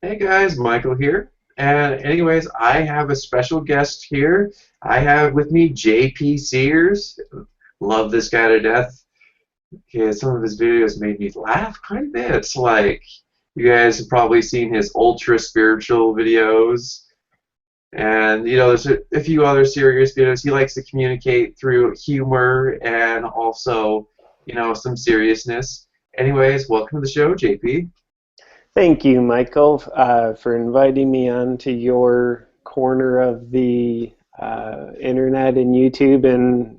Hey guys, Michael here. And anyways, I have a special guest here. I have with me JP Sears. Love this guy to death. Some of his videos made me laugh quite a bit. Like you guys have probably seen his ultra spiritual videos. And there's a few other serious videos. He likes to communicate through humor and also, some seriousness. Anyways, welcome to the show, JP. Thank you, Michael, for inviting me on to your corner of the internet and YouTube. And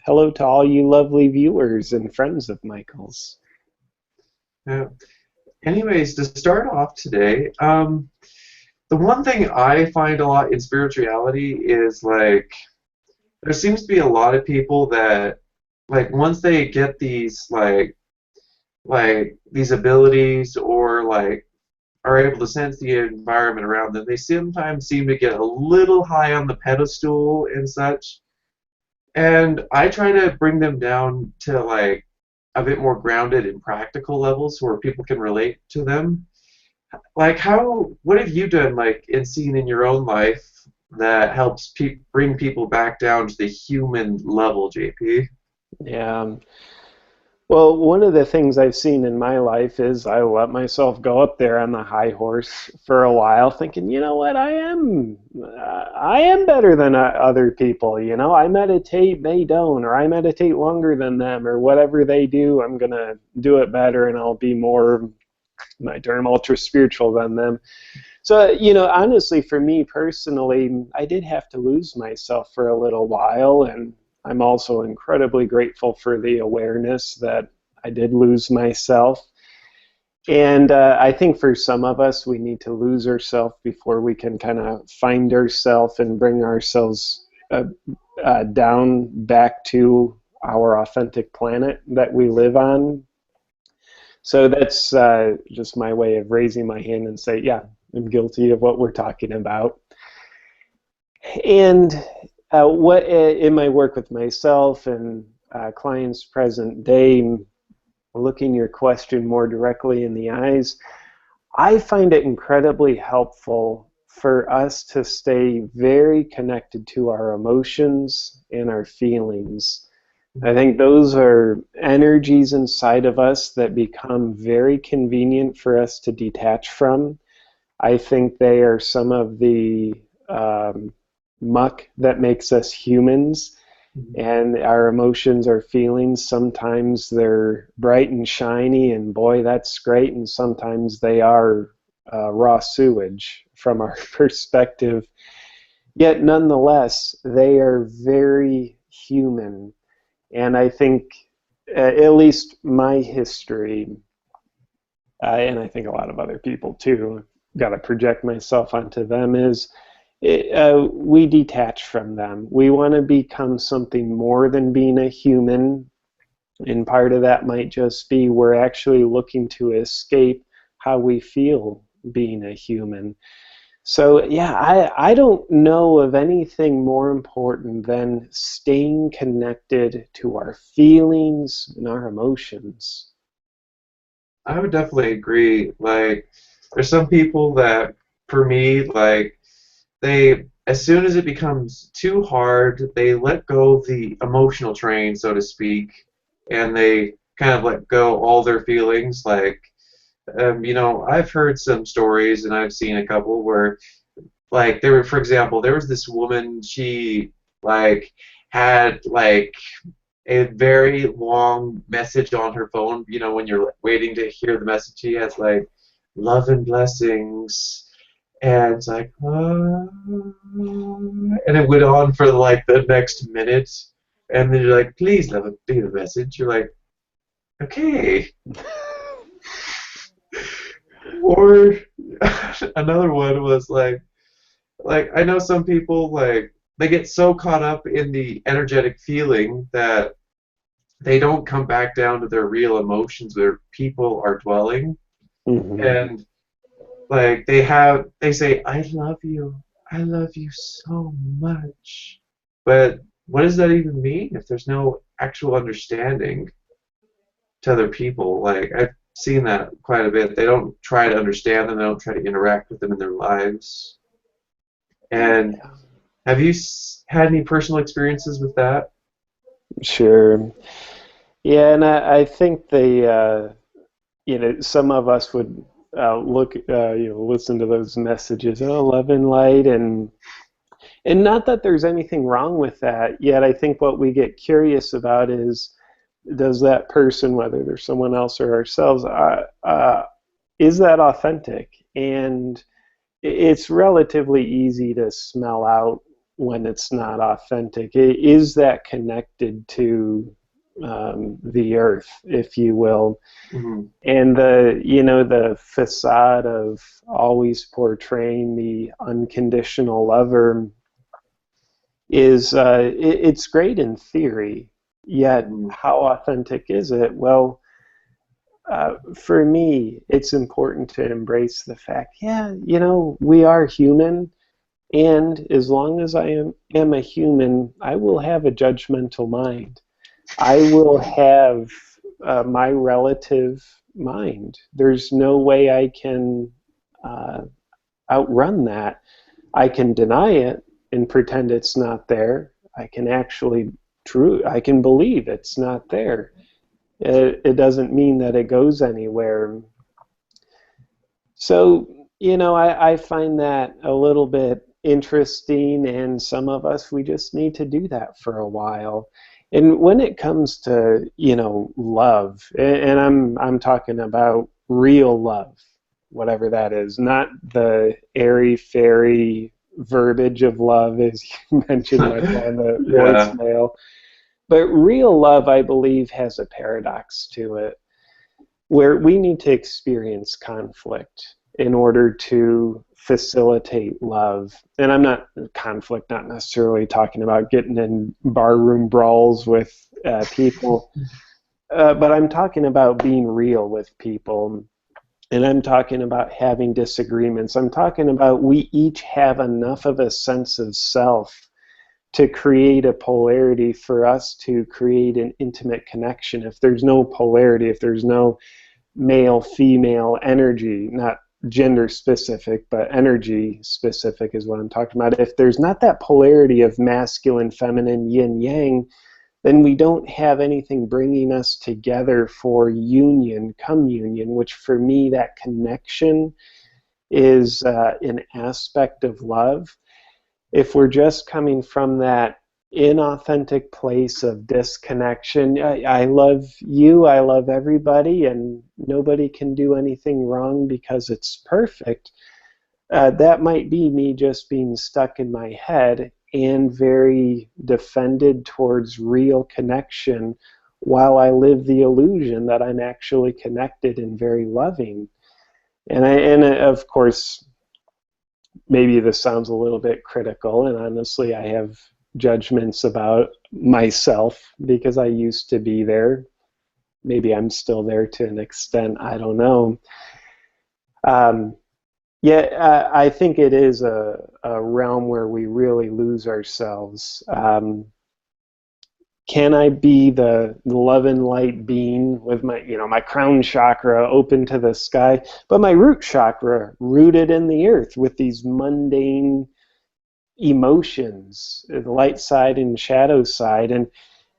hello to all you lovely viewers and friends of Michael's. Yeah. Anyways, to start off today, the one thing I find a lot in spirituality is like there seems to be a lot of people that like once they get these like these abilities or like are able to sense the environment around them, they sometimes seem to get a little high on the pedestal and such. And I try to bring them down to like a bit more grounded and practical levels where people can relate to them. Like what have you done like in seeing in your own life that helps bring people back down to the human level, JP? Yeah. Well, one of the things I've seen in my life is I let myself go up there on the high horse for a while, thinking, you know what, I am better than other people. I meditate, they don't, or I meditate longer than them, or whatever they do, I'm gonna do it better, and I'll be more, my term, ultra spiritual than them. So, honestly, for me personally, I did have to lose myself for a little while, and I'm also incredibly grateful for the awareness that I did lose myself. And I think for some of us, we need to lose ourselves before we can kind of find ourselves and bring ourselves down back to our authentic planet that we live on. So that's just my way of raising my hand and say, yeah, I'm guilty of what we're talking about. And what in my work with myself and clients present day, looking your question more directly in the eyes, I find it incredibly helpful for us to stay very connected to our emotions and our feelings. I think those are energies inside of us that become very convenient for us to detach from. I think they are some of the muck that makes us humans, and our emotions, our feelings, sometimes they're bright and shiny, and boy, that's great, and sometimes they are raw sewage from our perspective. Yet, nonetheless, they are very human. And I think, at least my history, and I think a lot of other people too, got to project myself onto them, is we detach from them. We want to become something more than being a human, and part of that might just be we're actually looking to escape how we feel being a human. So yeah, I don't know of anything more important than staying connected to our feelings and our emotions. I would definitely agree. Like, there's some people that, for me, like, as soon as it becomes too hard, they let go of the emotional train, so to speak, and they kind of let go all their feelings. Like, I've heard some stories and I've seen a couple where, like, for example, there was this woman, she, like, had, like, a very long message on her phone. When you're waiting to hear the message, she has like love and blessings, and it's like, and it went on for like the next minute, and then you're like, please let it be the message. You're like, okay. Or another one was like I know some people like they get so caught up in the energetic feeling that they don't come back down to their real emotions where people are dwelling, Hmm. and like they say I love you so much, but what does that even mean if there's no actual understanding to other people? Like seen that quite a bit. They don't try to understand them. They don't try to interact with them in their lives. And have you had any personal experiences with that? Sure. Yeah, and I think some of us would listen to those messages, oh, love and light, and not that there's anything wrong with that. Yet I think what we get curious about is, does that person, whether they're someone else or ourselves, is that authentic? And it's relatively easy to smell out when it's not authentic. Is that connected to the earth, if you will? Hmm. And the facade of always portraying the unconditional lover is it's great in theory, yet Hmm. how authentic is it? Well, for me, it's important to embrace the fact, yeah, we are human, and as long as I am a human, I will have a judgmental mind. I will have my relative mind. There's no way I can uh, outrun that. I can deny it and pretend it's not there. I can actually I can believe it's not there. It doesn't mean that it goes anywhere. So, I find that a little bit interesting, and some of us, we just need to do that for a while. And when it comes to, love, and I'm talking about real love, whatever that is, not the airy fairy verbiage of love as you mentioned much on the Yeah. voicemail, but real love, I believe, has a paradox to it where we need to experience conflict in order to facilitate love. And I'm not conflict, not necessarily talking about getting in barroom brawls with people, but I'm talking about being real with people. And I'm talking about having disagreements. I'm talking about we each have enough of a sense of self to create a polarity for us to create an intimate connection. If there's no polarity, if there's no male female energy, not gender specific but energy specific is what I'm talking about, if there's not that polarity of masculine feminine yin yang, then we don't have anything bringing us together for union communion, which for me that connection is an aspect of love. If we're just coming from that inauthentic place of disconnection, I love you, I love everybody, and nobody can do anything wrong because it's perfect, that might be me just being stuck in my head and very defended towards real connection while I live the illusion that I'm actually connected and very loving. Of course, maybe this sounds a little bit critical, and honestly, I have judgments about myself because I used to be there. Maybe I'm still there to an extent. I don't know. Um, I think it is a realm where we really lose ourselves. Can I be the love and light being with my crown chakra open to the sky, but my root chakra rooted in the earth with these mundane emotions, the light side and shadow side, and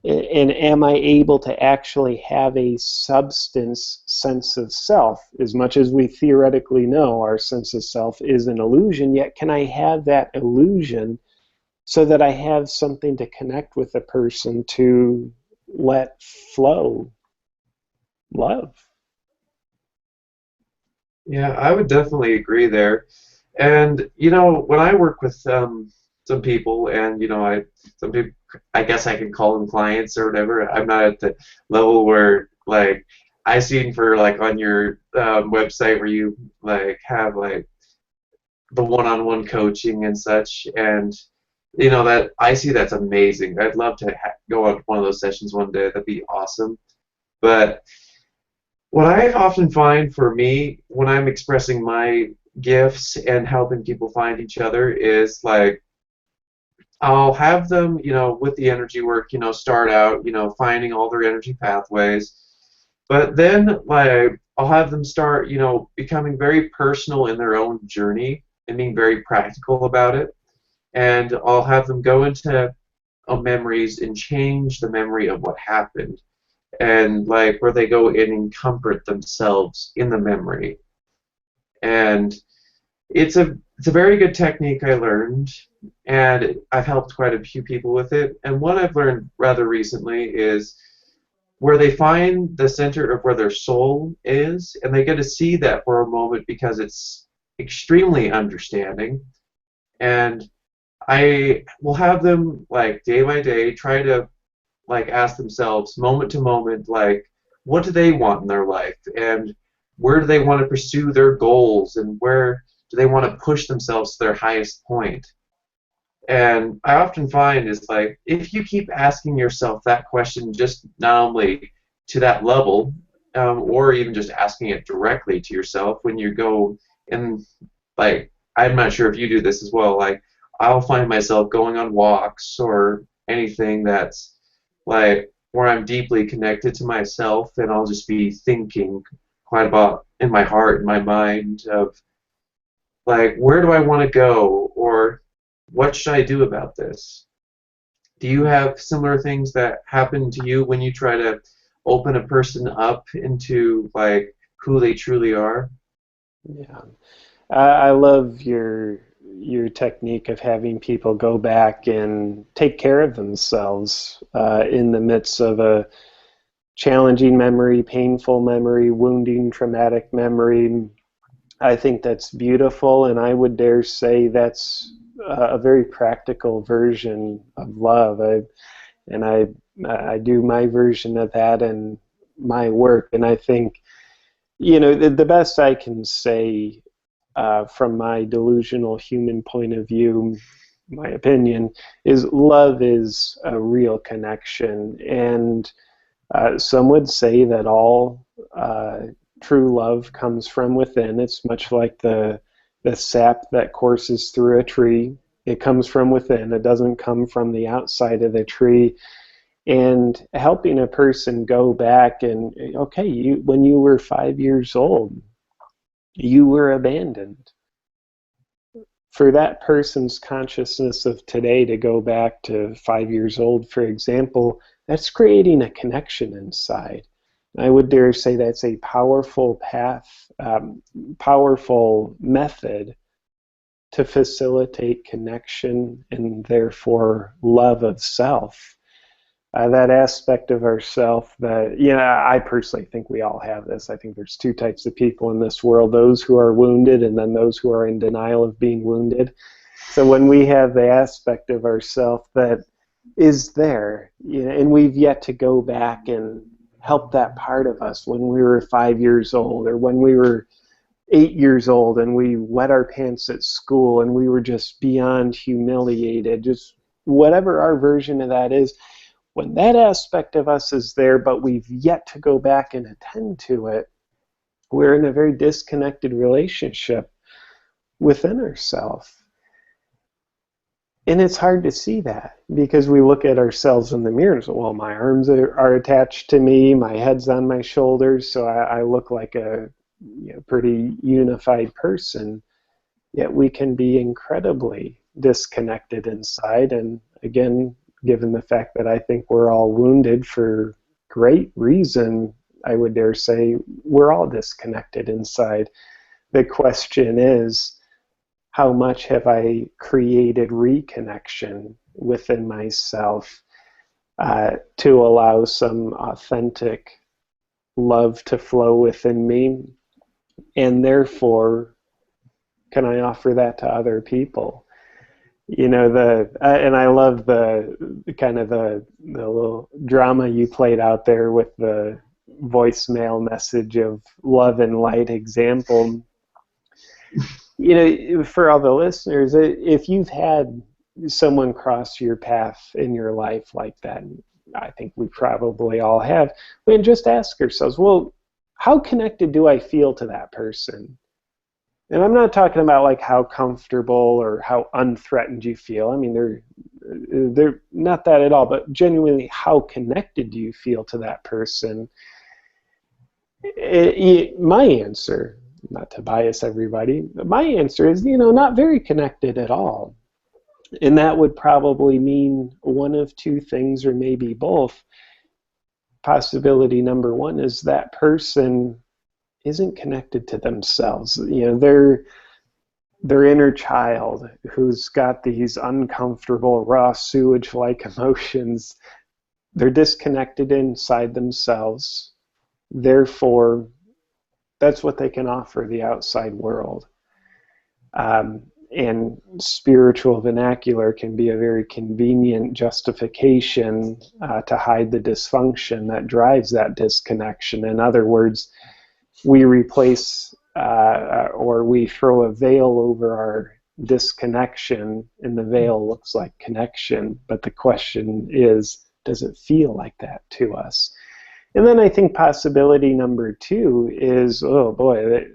am I able to actually have a substance sense of self? As much as we theoretically know our sense of self is an illusion, yet can I have that illusion so that I have something to connect with a person to let flow love? Yeah, I would definitely agree there. And when I work with some people, and some people, I guess I can call them clients or whatever. I'm not at the level where like I seen for like on your website where you like have like the one-on-one coaching and such, and that I see that's amazing. I'd love to go on one of those sessions one day. That'd be awesome. But what I often find for me when I'm expressing my gifts and helping people find each other is like I'll have them, with the energy work, start out, finding all their energy pathways. But then, like, I'll have them start, becoming very personal in their own journey and being very practical about it. And I'll have them go into memories and change the memory of what happened, and like where they go in and comfort themselves in the memory. And it's a very good technique I learned, and I've helped quite a few people with it. And one I've learned rather recently is where they find the center of where their soul is, and they get to see that for a moment because it's extremely understanding. And I will have them like day by day try to like ask themselves moment to moment, like, what do they want in their life, and where do they want to pursue their goals, and where do they want to push themselves to their highest point. And I often find is like if you keep asking yourself that question, just not only to that level, or even just asking it directly to yourself when you go and like I'm not sure if you do this as well. Like I'll find myself going on walks or anything that's like where I'm deeply connected to myself, and I'll just be thinking quite about in my heart and my mind of like where do I want to go, or what should I do about this? Do you have similar things that happen to you when you try to open a person up into like who they truly are? Yeah. I love your technique of having people go back and take care of themselves in the midst of a challenging memory, painful memory, wounding, traumatic memory. I think that's beautiful, and I would dare say that's a very practical version of love. And I do my version of that in my work, and I think the best I can say from my delusional human point of view, my opinion, is love is a real connection. And some would say that all true love comes from within. It's much like the sap that courses through a tree. It comes from within. It doesn't come from the outside of the tree. And helping a person go back and, okay, when you were 5 years old, you were abandoned. For that person's consciousness of today to go back to 5 years old, for example, that's creating a connection inside. I would dare say that's a powerful path, powerful method to facilitate connection and therefore love of self. That aspect of ourself that, I personally think we all have this. I think there's two types of people in this world, those who are wounded and then those who are in denial of being wounded. So when we have the aspect of ourself that is there, and we've yet to go back and help that part of us when we were 5 years old or when we were 8 years old and we wet our pants at school and we were just beyond humiliated, just whatever our version of that is, when that aspect of us is there, but we've yet to go back and attend to it, we're in a very disconnected relationship within ourselves. And it's hard to see that because we look at ourselves in the mirror and say, well, my arms are attached to me, my head's on my shoulders, so I look like a pretty unified person. Yet we can be incredibly disconnected inside. And again, given the fact that I think we're all wounded for great reason, I would dare say we're all disconnected inside. The question is, how much have I created reconnection within myself to allow some authentic love to flow within me? And therefore, can I offer that to other people? And I love the kind of the little drama you played out there with the voicemail message of love and light example. For all the listeners, if you've had someone cross your path in your life like that, I think we probably all have, and just ask ourselves, well, how connected do I feel to that person? And I'm not talking about like how comfortable or how unthreatened you feel. I mean, they're not that at all, but genuinely, how connected do you feel to that person? My answer, not to bias everybody, but my answer is, not very connected at all. And that would probably mean one of two things, or maybe both. Possibility number one is that person isn't connected to themselves. Their inner child who's got these uncomfortable, raw sewage-like emotions. They're disconnected inside themselves. Therefore, that's what they can offer the outside world. And spiritual vernacular can be a very convenient justification to hide the dysfunction that drives that disconnection. In other words, we replace or we throw a veil over our disconnection, and the veil looks like connection. But the question is, does it feel like that to us? And then I think possibility number two is, oh boy,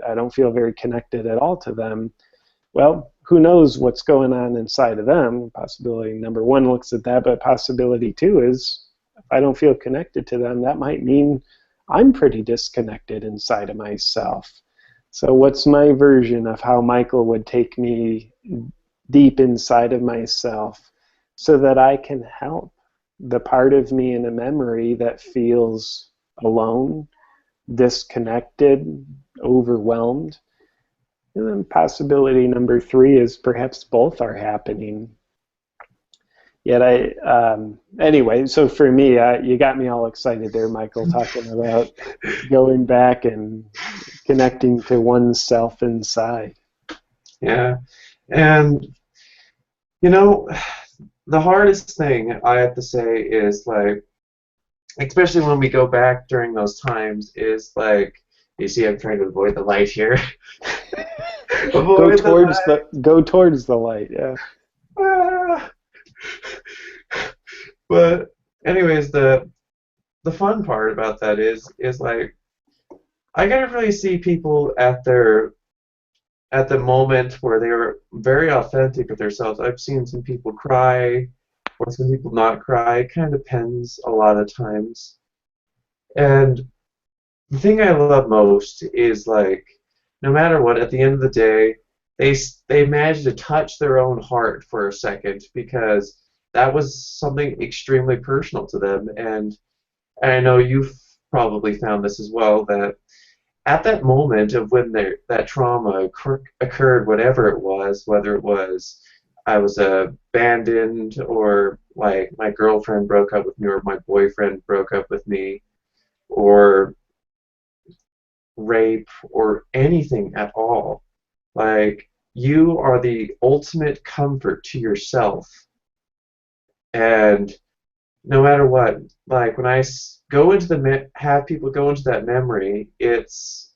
I don't feel very connected at all to them. Well, who knows what's going on inside of them? Possibility number one looks at that, but possibility two is, if I don't feel connected to them, that might mean I'm pretty disconnected inside of myself. So what's my version of how Michael would take me deep inside of myself so that I can help the part of me in a memory that feels alone, disconnected, overwhelmed? And then possibility number three is perhaps both are happening. Yet anyway, so for me, you got me all excited there, Michael, talking about going back and connecting to oneself inside. Yeah. And, you know, the hardest thing I have to say is, like, especially when we go back during those times, is like, you see, I'm trying to avoid the light here. Go towards the light. Yeah. Ah. But anyways, the fun part about that is like, I gotta really see people at the moment where they were very authentic with themselves. I've seen some people cry, or some people not cry. It kind of depends a lot of times. And the thing I love most is, like, no matter what, at the end of the day, they managed to touch their own heart for a second, because that was something extremely personal to them. And I know you've probably found this as well, that at that moment of when that trauma occurred, whatever it was, whether it was I was abandoned, or like my girlfriend broke up with me, or my boyfriend broke up with me, or rape, or anything at all, like, you are the ultimate comfort to yourself. And no matter what, like, when I go into have people go into that memory, it's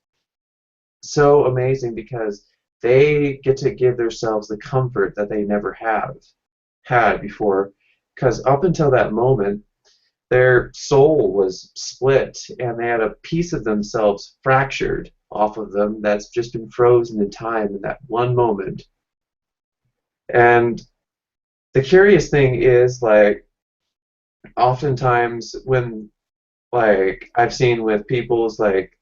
so amazing, because they get to give themselves the comfort that they never have had before. Because up until that moment, their soul was split, and they had a piece of themselves fractured off of them that's just been frozen in time in that one moment. And the curious thing is, like, oftentimes when, like, I've seen with people's, like,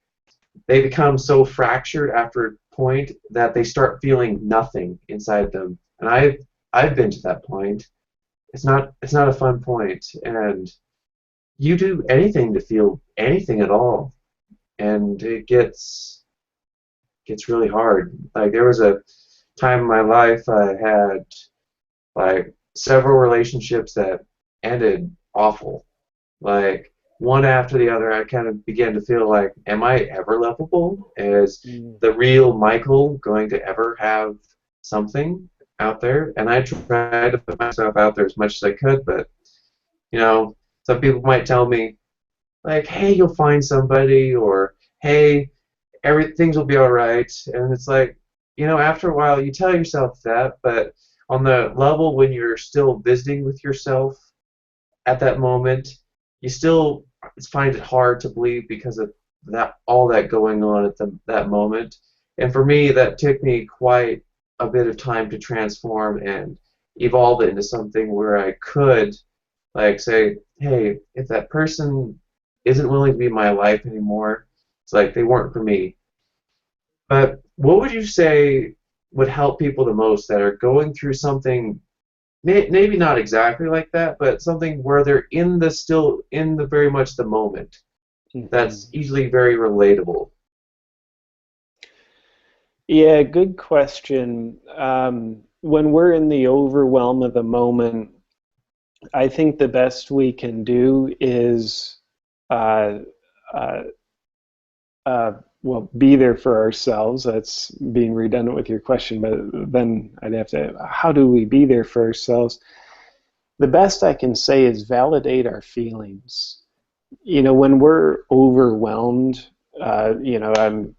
they become so fractured after a point that they start feeling nothing inside them. And I've been to that point. It's not a fun point, and you do anything to feel anything at all, and it gets really hard. Like, there was a time in my life I had, like, several relationships that ended awful. Like, one after the other, I kind of began to feel like, am I ever lovable? Is the real Michael going to ever have something out there? And I tried to put myself out there as much as I could, but, some people might tell me, like, hey, you'll find somebody, or hey, things will be all right. And it's like, after a while, you tell yourself that, but on the level when you're still visiting with yourself at that moment, you still find it hard to believe, because of all that going on at that moment. And for me, that took me quite a bit of time to transform and evolve it into something where I could, like, say, hey, if that person isn't willing to be in my life anymore, It's like they weren't for me. But what would you say would help people the most that are going through something, maybe not exactly like that, but something where they're still in the very much the moment? That's Mhm. usually very relatable. Yeah, good question. When we're in the overwhelm of the moment, I think the best we can do is uh, uh, well, be there for ourselves. That's being redundant with your question, but then I'd have to, how do we be there for ourselves? The best I can say is validate our feelings. When we're overwhelmed, I'm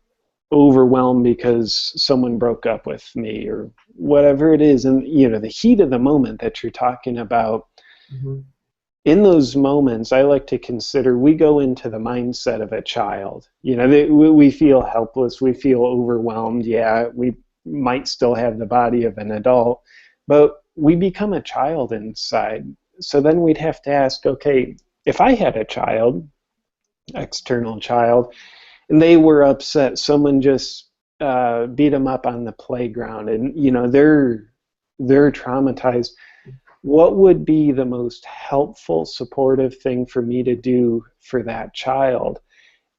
overwhelmed because someone broke up with me or whatever it is, and the heat of the moment that you're talking about, Hmm. in those moments, I like to consider we go into the mindset of a child. We feel helpless, we feel overwhelmed. Yeah, we might still have the body of an adult, but we become a child inside. So then we'd have to ask, okay, if I had a child, external child, and they were upset, someone just beat them up on the playground, and they're traumatized, what would be the most helpful, supportive thing for me to do for that child?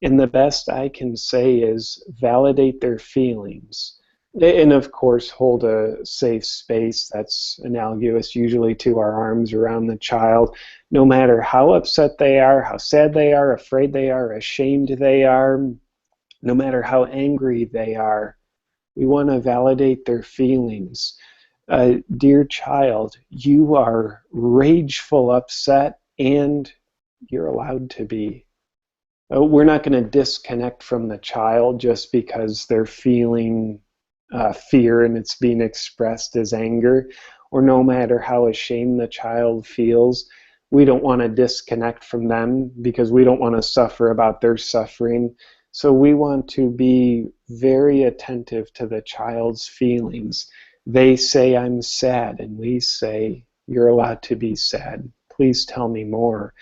And the best I can say is validate their feelings. And of course, hold a safe space that's analogous usually to our arms around the child, no matter how upset they are, how sad they are, afraid they are, ashamed they are, no matter how angry they are. We want to validate their feelings. Dear child, you are rageful, upset, and you're allowed to be. We're not going to disconnect from the child just because they're feeling fear and it's being expressed as anger, or no matter how ashamed the child feels. We don't want to disconnect from them because we don't want to suffer about their suffering. So we want to be very attentive to the child's feelings. They say, I'm sad, and we say, you're allowed to be sad. Please tell me more.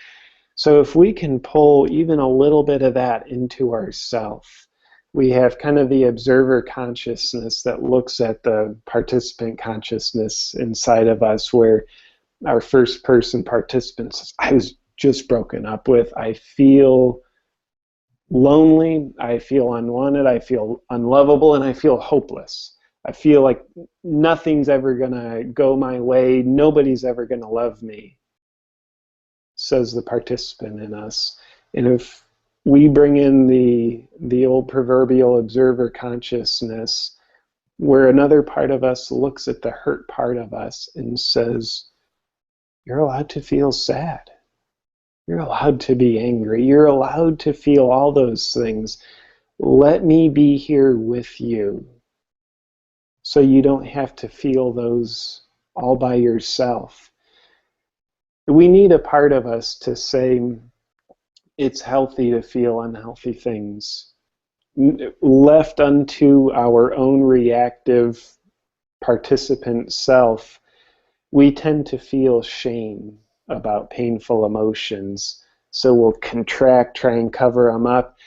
So if we can pull even a little bit of that into ourself, we have kind of the observer consciousness that looks at the participant consciousness inside of us, where our first person participant says, I was just broken up with. I feel lonely. I feel unwanted. I feel unlovable. And I feel hopeless. I feel like nothing's ever going to go my way. Nobody's ever going to love me, says the participant in us. And if we bring in the old proverbial observer consciousness, where another part of us looks at the hurt part of us and says, you're allowed to feel sad. You're allowed to be angry. You're allowed to feel all those things. Let me be here with you so you don't have to feel those all by yourself. We need a part of us to say, it's healthy to feel unhealthy things. Left unto our own reactive participant self, we tend to feel shame about painful emotions. So we'll contract, try and cover them up.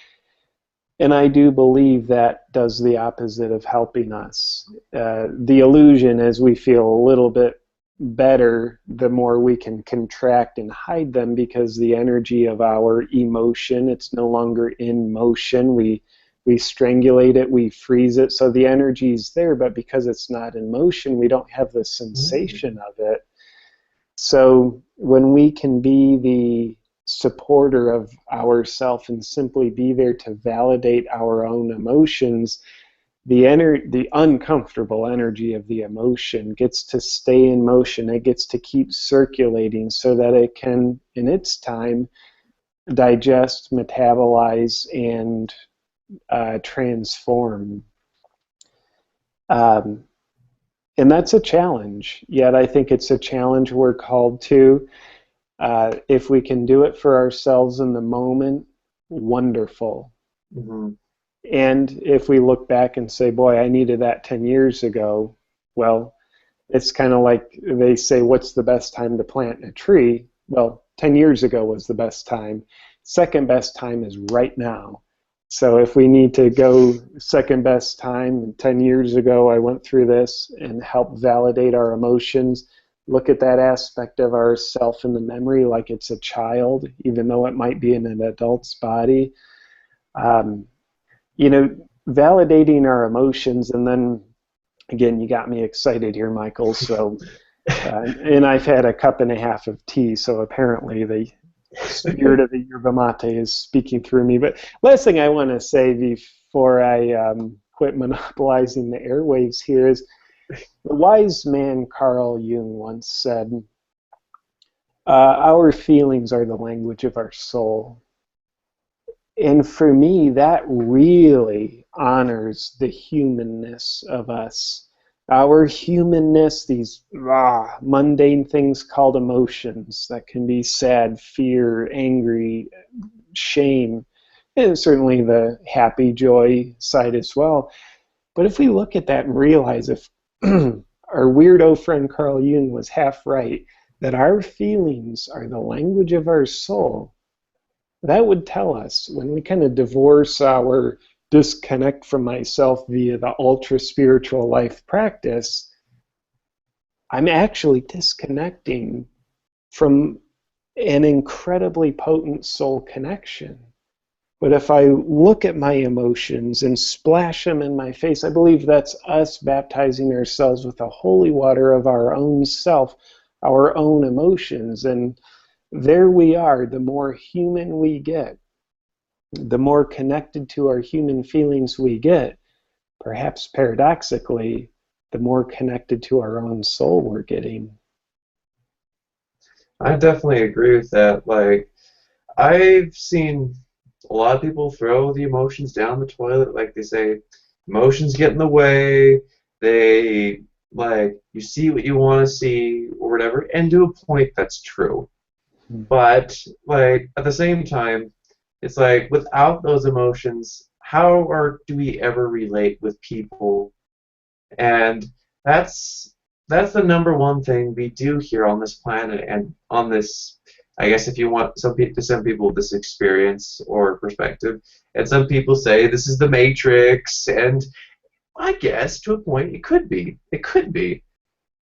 And I do believe that does the opposite of helping us. The illusion is we feel a little bit better the more we can contract and hide them, because the energy of our emotion, it's no longer in motion. We strangulate it, we freeze it, so the energy is there, but because it's not in motion, we don't have the sensation of it. So when we can be the supporter of ourself and simply be there to validate our own emotions, the uncomfortable energy of the emotion gets to stay in motion. It gets to keep circulating so that it can, in its time, digest, metabolize, and transform. Um, and that's a challenge. Yet I think it's a challenge we're called to. If we can do it for ourselves in the moment, wonderful. Hmm. And if we look back and say, boy, I needed that 10 years ago, well, it's kind of like they say, what's the best time to plant a tree? Well, 10 years ago was the best time. Second best time is right now. So if we need to go second best time, 10 years ago I went through this and help validate our emotions, look at that aspect of ourself in the memory like it's a child, even though it might be in an adult's body. Um, you know, validating our emotions, and then again, you got me excited here, Michael. So, and I've had a cup and a half of tea, so apparently the spirit of the yerba mate is speaking through me. But last thing I want to say before I quit monopolizing the airwaves here is the wise man Carl Jung once said, our feelings are the language of our soul. And for me, that really honors the humanness of us. Our humanness, these mundane things called emotions that can be sad, fear, angry, shame, and certainly the happy, joy side as well. But if we look at that and realize if our weirdo friend Carl Jung was half right, that our feelings are the language of our soul, that would tell us when we kind of divorce our disconnect from myself via the ultra spiritual life practice, I'm actually disconnecting from an incredibly potent soul connection. But if I look at my emotions and splash them in my face, I believe that's us baptizing ourselves with the holy water of our own self, our own emotions. And there we are. The more human we get, the more connected to our human feelings we get, perhaps paradoxically, the more connected to our own soul we're getting. I definitely agree with that. Like, I've seen a lot of people throw the emotions down the toilet. Like they say, emotions get in the way. They, like, you see what you want to see or whatever, and to a point that's true. But, like, at the same time, it's like without those emotions, do we ever relate with people? And that's that's the number one thing we do here on this planet and on this. I guess if you want some people this experience or perspective, and some people say this is the Matrix, and I guess to a point it could be,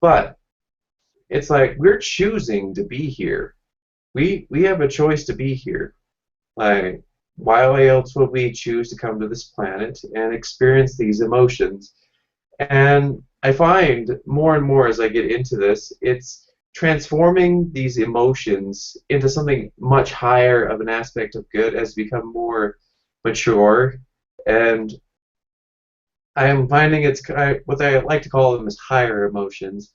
but it's like we're choosing to be here. We have a choice to be here. Like, why else would we choose to come to this planet and experience these emotions? And I find more and more as I get into this, it's transforming these emotions into something much higher of an aspect of good as we become more mature. And I am finding what I like to call them is higher emotions,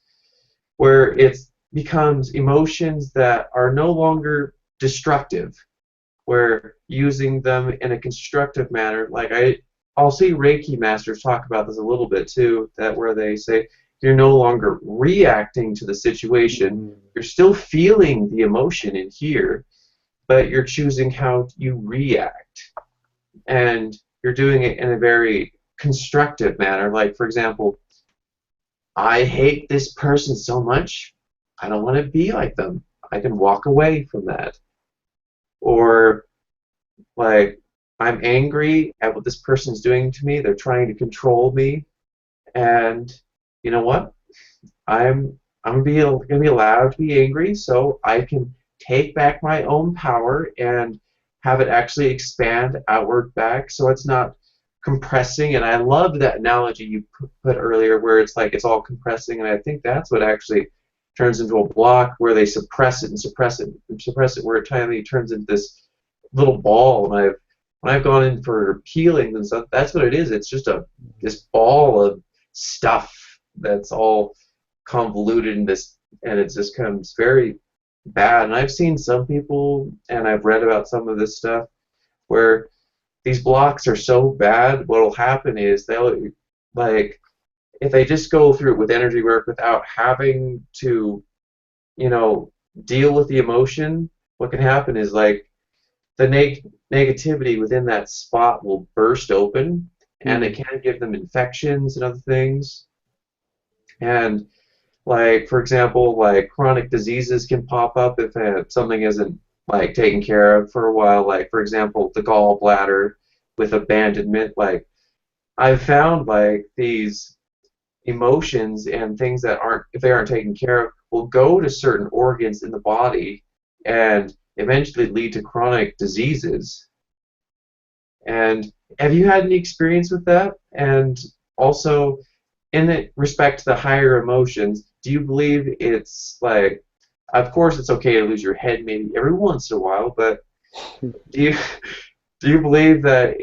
where it becomes emotions that are no longer destructive, where using them in a constructive manner, like I'll see Reiki masters talk about this a little bit too, that where they say you're no longer reacting to the situation, you're still feeling the emotion in here, but you're choosing how you react, and you're doing it in a very constructive manner. Like, for example, I hate this person so much, I don't want to be like them. I can walk away from that. Or, like, I'm angry at what this person's doing to me. They're trying to control me, and you know what? I'm gonna be allowed to be angry, so I can take back my own power and have it actually expand outward back, so it's not compressing. And I love that analogy you put earlier, where it's like it's all compressing, and I think that's what actually turns into a block, where they suppress it and suppress it and suppress it, where it finally turns into this little ball. And when I've gone in for healings and stuff, that's what it is. It's just this ball of stuff that's all convoluted in this, and it just comes very bad. And I've seen some people, and I've read about some of this stuff, where these blocks are so bad, what'll happen is they'll, like, if they just go through it with energy work without having to, deal with the emotion, what can happen is, like, the negativity within that spot will burst open, and it can give them infections and other things. And, like, for example, like, chronic diseases can pop up if something isn't, like, taken care of for a while. Like, for example, the gallbladder. with abandonment. Like I've found like these emotions and things that aren't, if they aren't taken care of, will go to certain organs in the body and eventually lead to chronic diseases. And have you had any experience with that? And also, in the respect to the higher emotions, do you believe it's like, of course, it's okay to lose your head maybe every once in a while, but do you do you believe that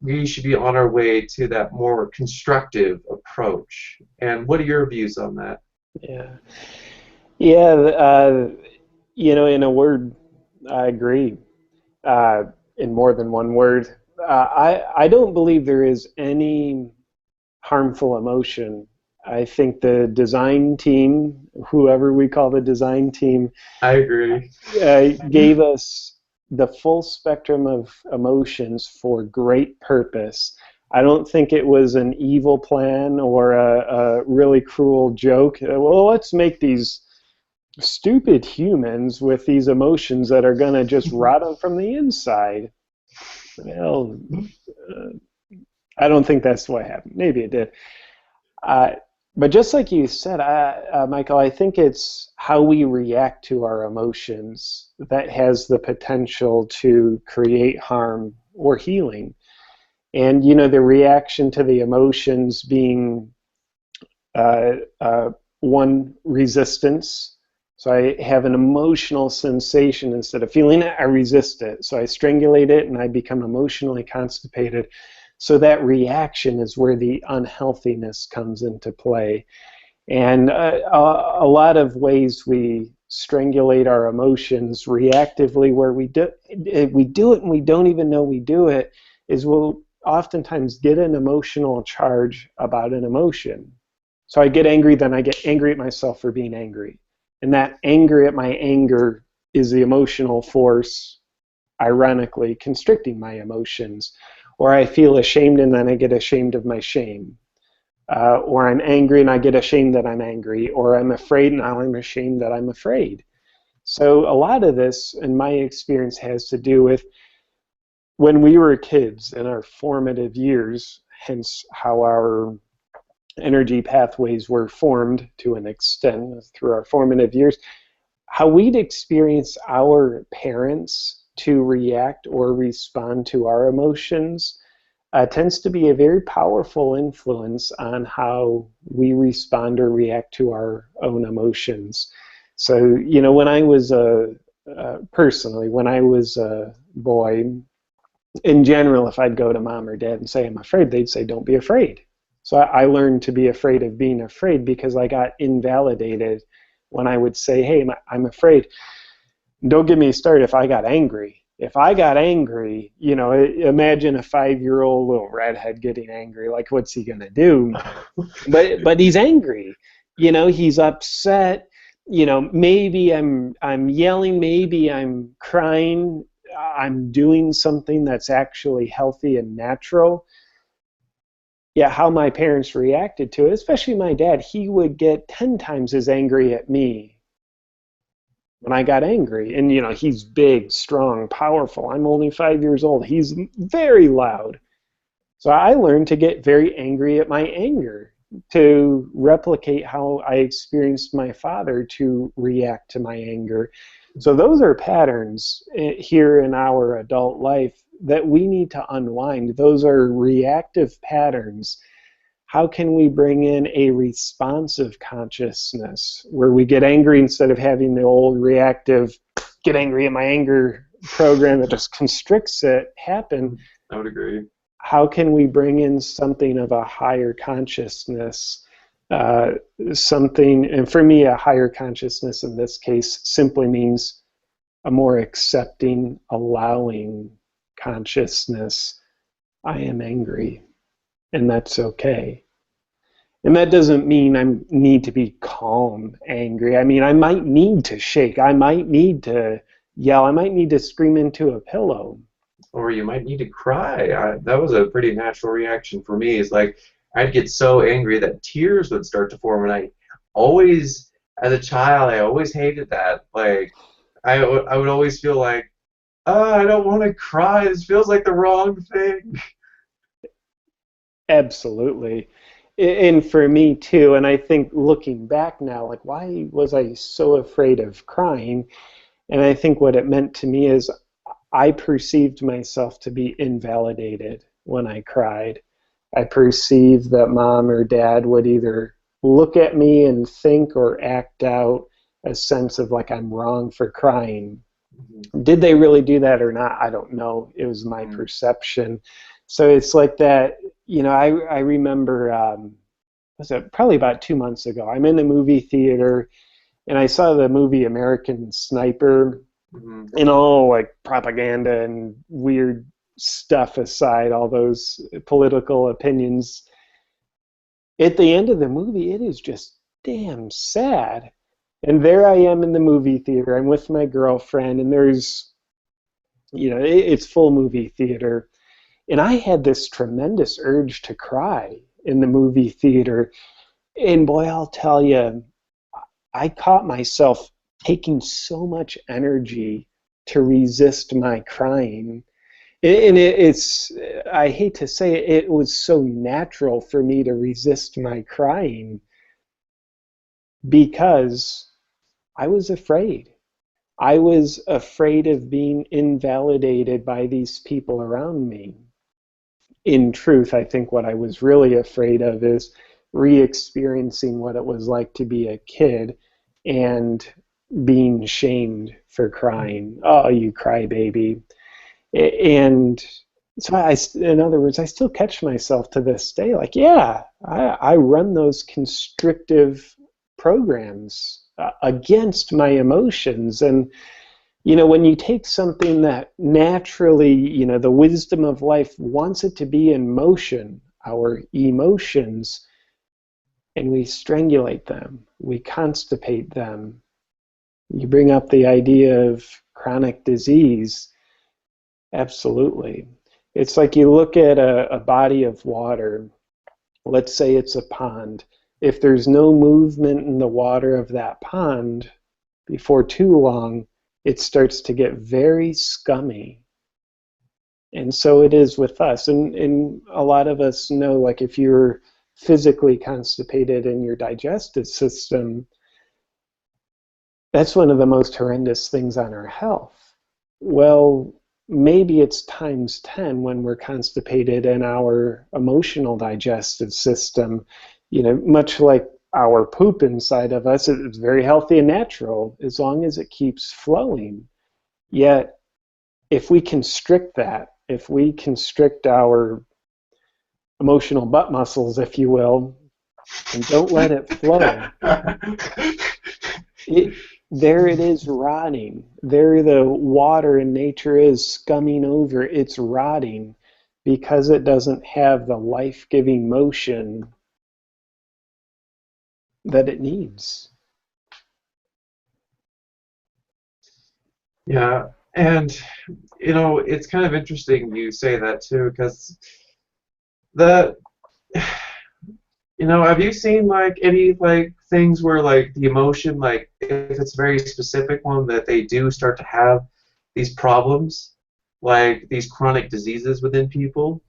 we should be on our way to that more constructive approach? And what are your views on that? Yeah. Yeah, in a word, I agree. Uh, in more than one word, I don't believe there is any harmful emotion. I think the design team, whoever we call the design team, I agree. gave us the full spectrum of emotions for great purpose. I don't think it was an evil plan or a really cruel joke. Well, let's make these stupid humans with these emotions that are going to just rot them from the inside. Well, uh, I don't think that's what happened. Maybe it did. Uh, but just like you said, Michael, I think it's how we react to our emotions that has the potential to create harm or healing. And, the reaction to the emotions being uh, uh, one, resistance. So I have an emotional sensation. Instead of feeling it, I resist it. So I strangulate it and I become emotionally constipated. So that reaction is where the unhealthiness comes into play. And a lot of ways we strangulate our emotions reactively, where we do it and we don't even know we do it, is we'll oftentimes get an emotional charge about an emotion. So I get angry, then I get angry at myself for being angry. And that anger at my anger is the emotional force, ironically, constricting my emotions. Or I feel ashamed and then I get ashamed of my shame. Or I'm angry and I get ashamed that I'm angry. Or I'm afraid and now I'm ashamed that I'm afraid. So a lot of this, in my experience, has to do with when we were kids in our formative years, hence how our energy pathways were formed to an extent through our formative years, how we'd experience our parents to react or respond to our emotions tends to be a very powerful influence on how we respond or react to our own emotions. So, when I was personally, when I was a boy, in general, if I'd go to mom or dad and say, I'm afraid, they'd say, don't be afraid. So I learned to be afraid of being afraid because I got invalidated when I would say, hey, I'm afraid. Don't get me started if I got angry. If I got angry, imagine a 5-year-old little redhead getting angry. Like, what's he gonna do? But he's angry. He's upset. Maybe I'm yelling. Maybe I'm crying. I'm doing something that's actually healthy and natural. Yeah, how my parents reacted to it, especially my dad, he would get 10 times as angry at me when I got angry. And, he's big, strong, powerful. I'm only 5 years old. He's very loud. So I learned to get very angry at my anger, to replicate how I experienced my father to react to my anger. So those are patterns here in our adult life that we need to unwind. Those are reactive patterns. How can we bring in a responsive consciousness where we get angry instead of having the old reactive, get angry at my anger program that just constricts it happen? I would agree. How can we bring in something of a higher consciousness? And for me, a higher consciousness in this case simply means a more accepting, allowing consciousness. I am angry, and that's okay. And that doesn't mean I need to be calm, angry. I mean, I might need to shake. I might need to yell. I might need to scream into a pillow. Or you might need to cry. That was a pretty natural reaction for me. It's like I'd get so angry that tears would start to form, and I always, as a child, I always hated that. Like I would always feel like, oh, I don't want to cry. This feels like the wrong thing. Absolutely. And for me too, and I think looking back now, like, why was I so afraid of crying? And I think what it meant to me is I perceived myself to be invalidated when I cried. I perceived that mom or dad would either look at me and think or act out a sense of like I'm wrong for crying. Mhm. Did they really do that or not? I don't know. It was my Mhm. perception. So it's like that, I remember, was it probably about 2 months ago? I'm in the movie theater and I saw the movie American Sniper, Mhm. and all like propaganda and weird stuff aside, all those political opinions. At the end of the movie, it is just damn sad. And there I am in the movie theater. I'm with my girlfriend, and there's, it's full movie theater. And I had this tremendous urge to cry in the movie theater. And boy, I'll tell you, I caught myself taking so much energy to resist my crying. And it's, I hate to say it, it was so natural for me to resist my crying because I was afraid. I was afraid of being invalidated by these people around me. In truth, I think what I was really afraid of is re experiencing what it was like to be a kid and being shamed for crying. Oh, you crybaby. And so in other words, I still catch myself to this day, like, yeah, I run those constrictive programs against my emotions. And, when you take something that naturally, the wisdom of life wants it to be in motion, our emotions, and we strangulate them, we constipate them. You bring up the idea of chronic disease. Absolutely. It's like you look at a body of water, let's say it's a pond. If there's no movement in the water of that pond, before too long, it starts to get very scummy. And so it is with us. And a lot of us know, like, if you're physically constipated in your digestive system, that's one of the most horrendous things on our health. Well, maybe it's times 10 when we're constipated in our emotional digestive system. Much like our poop inside of us, it's very healthy and natural as long as it keeps flowing. Yet, if we constrict that, if we constrict our emotional butt muscles, if you will, and don't let it flow, there it is rotting. There the water in nature is scumming over. It's rotting because it doesn't have the life-giving motion that it needs. Yeah, and it's kind of interesting you say that too, because the have you seen like any like things where like the emotion, like if it's a very specific one, that they do start to have these problems, like these chronic diseases within people?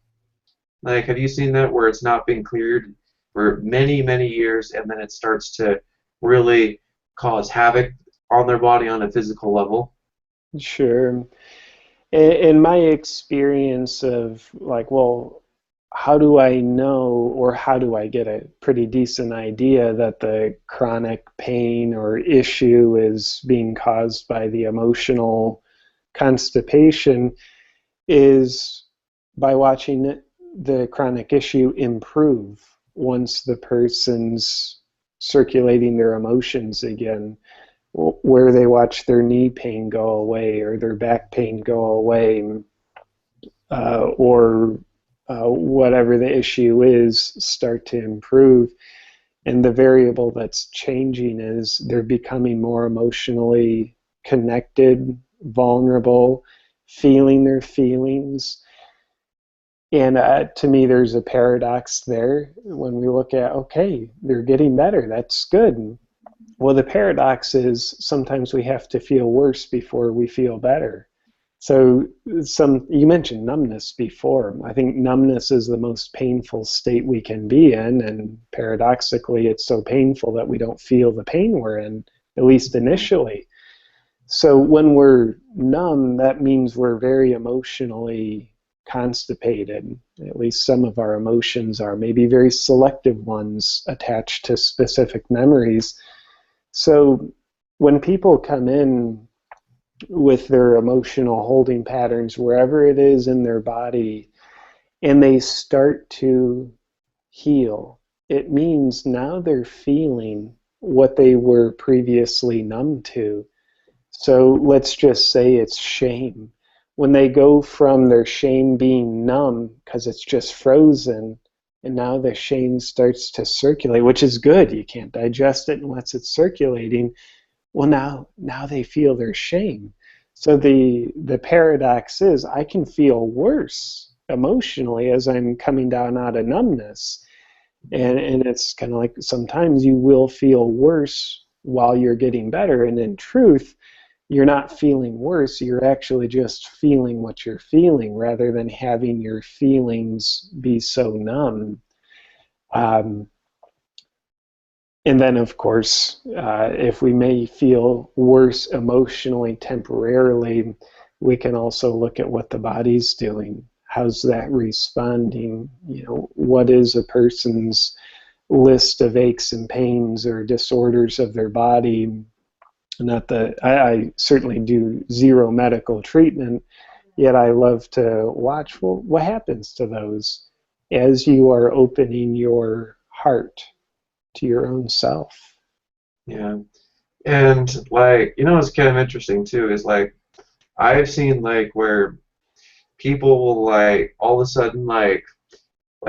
Like, have you seen that where it's not been cleared for many, many years, and then it starts to really cause havoc on their body on a physical level? Sure. In my experience of like, well, how do I know or how do I get a pretty decent idea that the chronic pain or issue is being caused by the emotional constipation is by watching the chronic issue improve once the person's circulating their emotions again, where they watch their knee pain go away or their back pain go away, or whatever the issue is start to improve. And the variable that's changing is they're becoming more emotionally connected, vulnerable, feeling their feelings. And to me, there's a paradox there when we look at, okay, they're getting better. That's good. Well, the paradox is sometimes we have to feel worse before we feel better. So you mentioned numbness before. I think numbness is the most painful state we can be in, and paradoxically, it's so painful that we don't feel the pain we're in, at least initially. So when we're numb, that means we're very emotionally constipated. At least some of our emotions are, maybe very selective ones attached to specific memories. So when people come in with their emotional holding patterns, wherever it is in their body, and they start to heal, it means now they're feeling what they were previously numb to. So let's just say it's shame. When they go from their shame being numb because it's just frozen, and now the shame starts to circulate, which is good. You can't digest it unless it's circulating. Well, now they feel their shame. So the paradox is I can feel worse emotionally as I'm coming down out of numbness. And it's kind of like sometimes you will feel worse while you're getting better. And in truth, you're not feeling worse. You're actually just feeling what you're feeling rather than having your feelings be so numb. Um, and then, of course, if we may feel worse emotionally temporarily, we can also look at what the body's doing. How's that responding? You know, what is a person's list of aches and pains or disorders of their body? Not that I certainly do zero medical treatment, yet I love to watch, well, what happens to those as you are opening your heart to your own self. Yeah. And like, what's kind of interesting too is like I've seen like where people will like all of a sudden like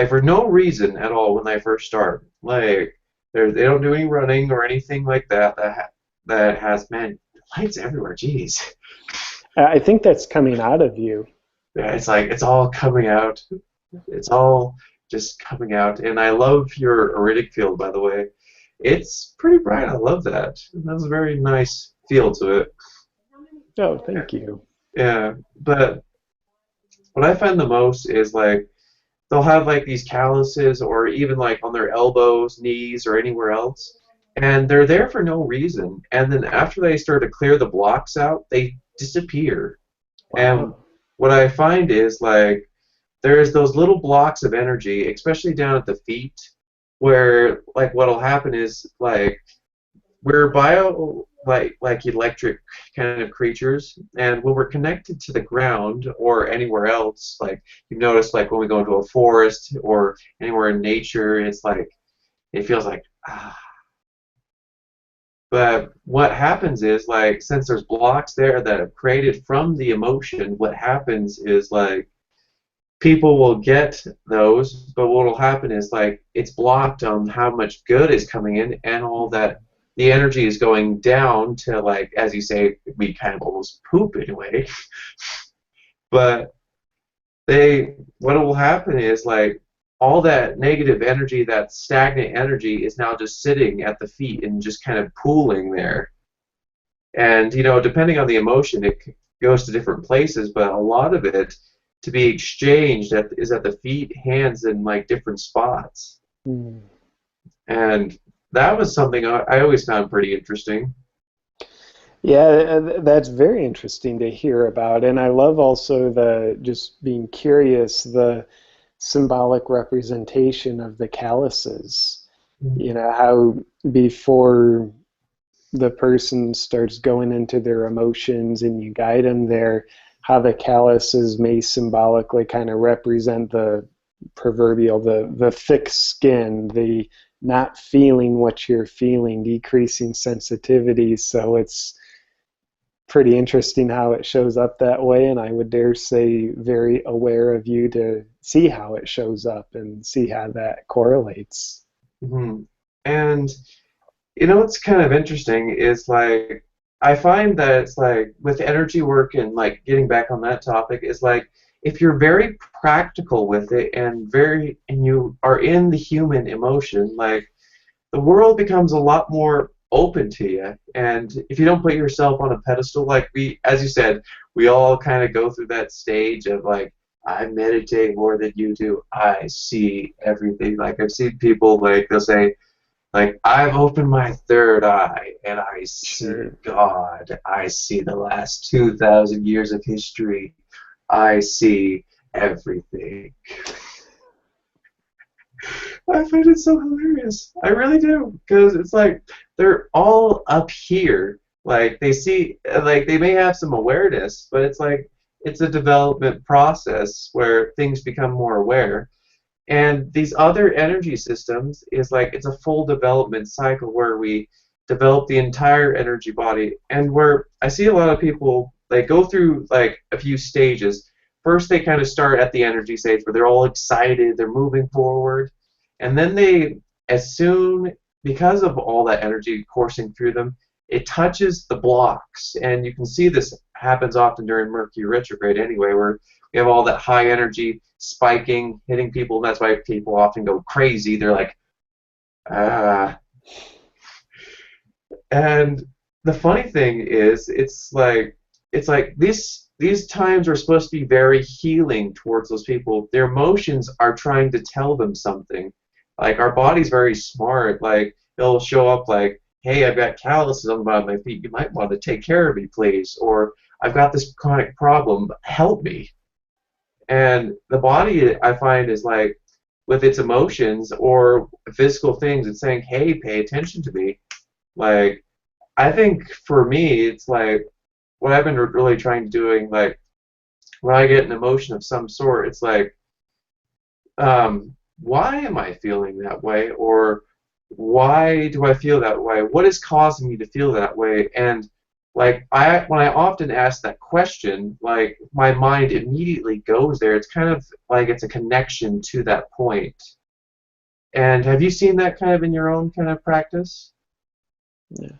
for no reason at all when they first start, like they don't do any running or anything like that has, man, lights everywhere. Jeez. I think that's coming out of you. Yeah, it's like it's all coming out. It's all just coming out. And I love your auritic field, by the way. It's pretty bright. I love that. That's a very nice feel to it. Oh, thank you. Yeah, but what I find the most is like they'll have like these calluses or even like on their elbows, knees, or anywhere else, and they're there for no reason. And then after they start to clear the blocks out, they disappear. And Wow. what I find is like there's those little blocks of energy, especially down at the feet, where like what'll happen is like we're like electric kind of creatures, and when we're connected to the ground or anywhere else, like you notice like when we go into a forest or anywhere in nature, it's like it feels like ah. But what happens is like since there's blocks there that have created from the emotion, what happens is like people will get those, but what will happen is like it's blocked on how much good is coming in and all that the energy is going down to like as you say we kind of almost poop anyway. But they what will happen is like all that negative energy, that stagnant energy is now just sitting at the feet and just kind of pooling there. And depending on the emotion, it goes to different places, but a lot of it to be exchanged is at the feet, hands, and like different spots. Mm. And that was something I always found pretty interesting. Yeah, that's very interesting to hear about. And I love also the just being curious, the symbolic representation of the calluses. You know, how before the person starts going into their emotions and you guide them there, how the calluses may symbolically kind of represent the proverbial, the thick skin, the not feeling what you're feeling, decreasing sensitivity. So it's pretty interesting how it shows up that way, and I would dare say very aware of you to see how it shows up and see how that correlates. Mm-hmm. And what's kind of interesting is like I find that it's like with energy work and like getting back on that topic is like if you're very practical with it and you are in the human emotion, like the world becomes a lot more open to you. And if you don't put yourself on a pedestal, like as you said, we all kind of go through that stage of like, I meditate more than you do. I see everything. Like I've seen people like they'll say, like, I've opened my third eye and I see Sure. God. I see the last 2,000 years of history. I see everything. I find it so hilarious. I really do, because it's like they're all up here. Like they see, like they may have some awareness, but it's like it's a development process where things become more aware. And these other energy systems is like it's a full development cycle where we develop the entire energy body. And where I see a lot of people, they go through like a few stages. First, they kind of start at the energy stage where they're all excited, they're moving forward, and then they, as soon, because of all that energy coursing through them, it touches the blocks. And you can see this happens often during Mercury retrograde anyway, where we have all that high energy spiking, hitting people, and that's why people often go crazy. They're like, ah. And the funny thing is, it's like these times are supposed to be very healing towards those people. Their emotions are trying to tell them something. Like our body's very smart. Like it'll show up like, hey, I've got calluses on the bottom of my feet. You might want to take care of me, please. Or I've got this chronic problem. Help me. And the body, I find, is like, with its emotions or physical things, it's saying, hey, pay attention to me. Like, I think for me, it's like, what I've been really trying to doing, like, when I get an emotion of some sort, it's like, why am I feeling that way? Or why do I feel that way? What is causing me to feel that way? And like when I often ask that question, like my mind immediately goes there. It's kind of like it's a connection to that point. And have you seen that kind of in your own kind of practice? Yeah.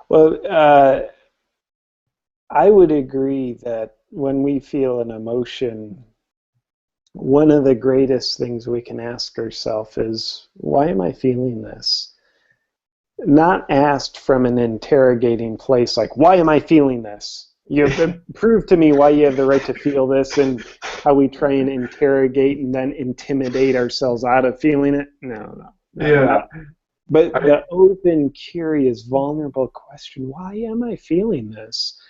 Well, I would agree that when we feel an emotion, one of the greatest things we can ask ourselves is, why am I feeling this? Not asked from an interrogating place like, why am I feeling this? You prove to me why you have the right to feel this, and how we try and interrogate and then intimidate ourselves out of feeling it. No, not at Yeah. all. But I, the open, curious, vulnerable question, why am I feeling this?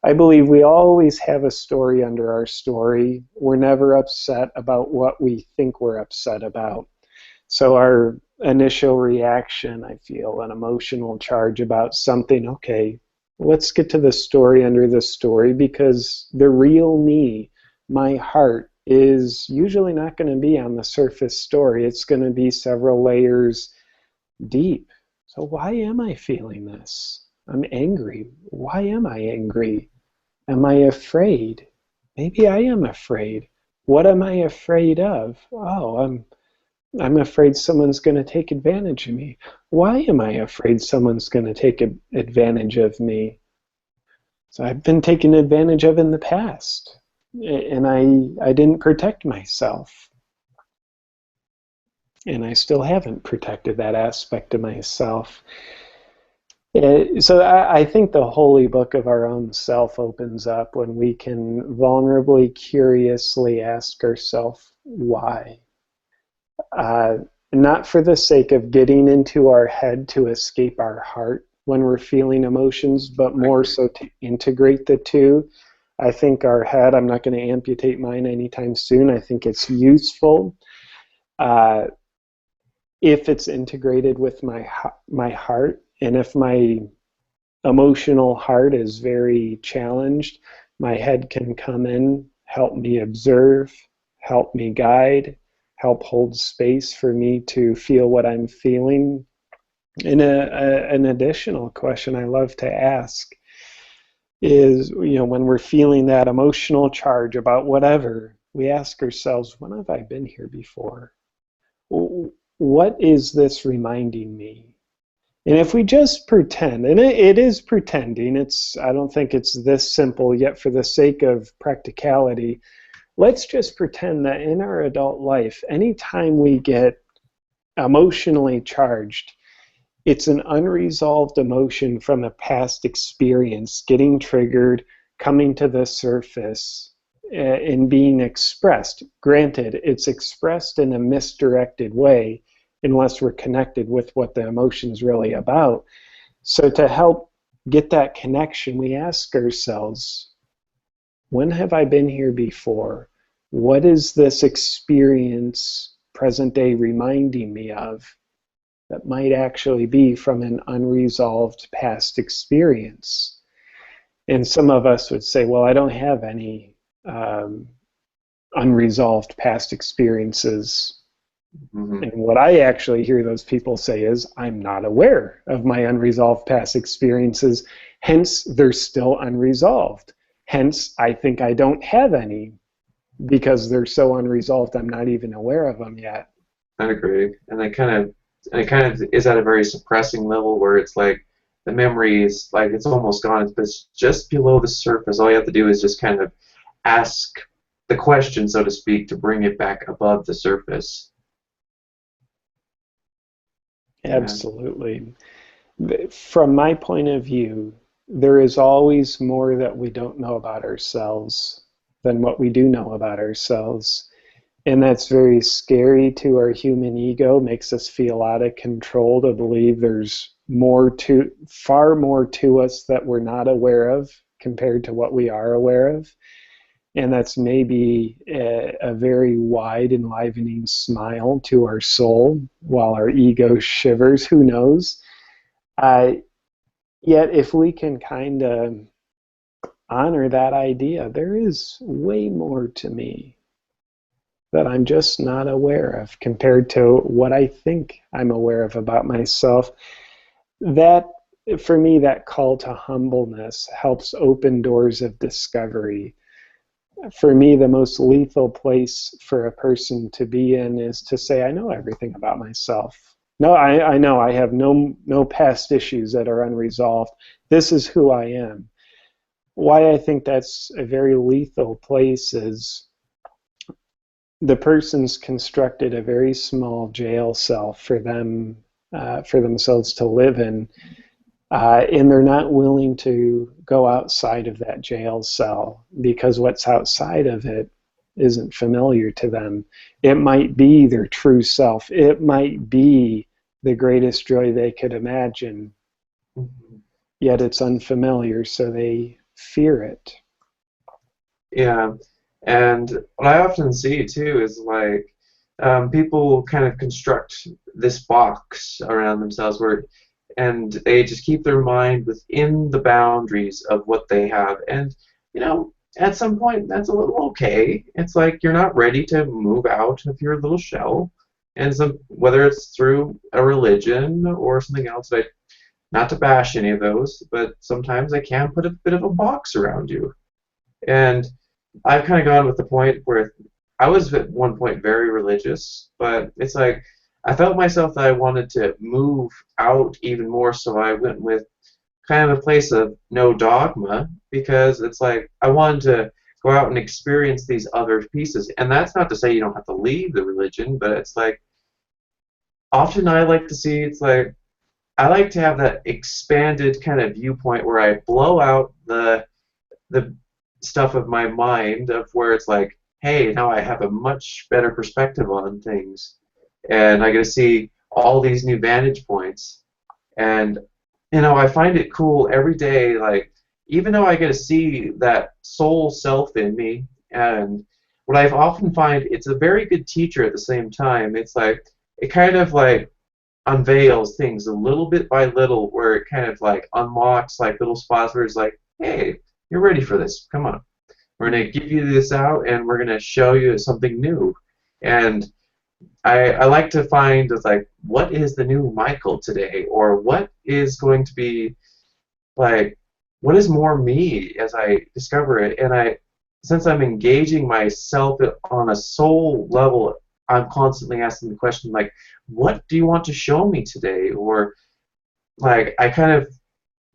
I believe we always have a story under our story. We're never upset about what we think we're upset about. So our initial reaction, I feel an emotional charge about something, okay, let's get to the story under the story, because the real me, my heart, is usually not going to be on the surface story. It's going to be several layers deep. So why am I feeling this? I'm angry. Why am I angry? Am I afraid? Maybe I am afraid. What am I afraid of? Oh, I'm afraid someone's going to take advantage of me. Why am I afraid someone's going to take advantage of me? So I've been taken advantage of in the past, and I didn't protect myself. And I still haven't protected that aspect of myself. So I think the holy book of our own self opens up when we can vulnerably, curiously ask ourselves why. Uh, Not for the sake of getting into our head to escape our heart when we're feeling emotions, but more so to integrate the two. I think our head, I'm not going to amputate mine anytime soon. I think it's useful uh, if it's integrated with my heart. And if my emotional heart is very challenged, my head can come in, help me observe, help me guide, help hold space for me to feel what I'm feeling. And an additional question I love to ask is, when we're feeling that emotional charge about whatever, we ask ourselves, when have I been here before? What is this reminding me? And if we just pretend, and it is pretending, I don't think it's this simple, yet for the sake of practicality, let's just pretend that in our adult life, anytime we get emotionally charged, It's an unresolved emotion from a past experience getting triggered, coming to the surface, and being expressed. Granted, it's expressed in a misdirected way unless we're connected with what the emotion's really about. So to help get that connection, we ask ourselves, when have I been here before? What is this experience present day reminding me of that might actually be from an unresolved past experience? And some of us would say, well, I don't have any unresolved past experiences. Mm-hmm. And what I actually hear those people say is, I'm not aware of my unresolved past experiences, hence they're still unresolved. Hence, I think I don't have any because they're so unresolved, I'm not even aware of them yet. I agree. It kind of is at a very suppressing level where it's like the memory is like it's almost gone. It's just below the surface. All you have to do is just kind of ask the question, so to speak, to bring it back above the surface. Yeah. Absolutely. From my point of view, there is always more that we don't know about ourselves than what we do know about ourselves. And that's very scary to our human ego, makes us feel out of control to believe there's far more to us that we're not aware of compared to what we are aware of. And that's maybe a very wide, enlivening smile to our soul while our ego shivers, who knows? Uh, Yet, if we can kind of honor that idea, there is way more to me that I'm just not aware of compared to what I think I'm aware of about myself. That, for me, that call to humbleness helps open doors of discovery. For me, the most lethal place for a person to be in is to say, I know everything about myself. No, I know I have no past issues that are unresolved. This is who I am. Why I think that's a very lethal place is the person's constructed a very small jail cell for themselves to live in, and they're not willing to go outside of that jail cell because what's outside of it isn't familiar to them. It might be their true self. It might be the greatest joy they could imagine, Mhm. yet it's unfamiliar, so they fear it. Yeah. And what I often see too is like people kind of construct this box around themselves and they just keep their mind within the boundaries of what they have. And, at some point, that's a little okay. It's like you're not ready to move out of your little shell. And whether it's through a religion or something else, not to bash any of those, but sometimes they can put a bit of a box around you. And I've kind of gone with the point where I was at one point very religious, but it's like I felt myself that I wanted to move out even more, so I went with kind of a place of no dogma because it's like I wanted to go out and experience these other pieces. And that's not to say you don't have to leave the religion, but it's like often I like to see it's like I like to have that expanded kind of viewpoint where I blow out the stuff of my mind of where it's like, hey, now I have a much better perspective on things, and I get to see all these new vantage points, and I find it cool every day. Like even though I get to see that soul self in me, and what I often find it's a very good teacher at the same time. It's like it kind of like unveils things a little bit by little, where it kind of like unlocks like little spots where it's like, hey, you're ready for this. Come on. We're going to give you this out, and we're going to show you something new. And I like to find it's like, what is the new Michael today? Or what is going to be like, what is more me as I discover it? And since I'm engaging myself on a soul level, I'm constantly asking the question, like, what do you want to show me today? Or, like, I kind of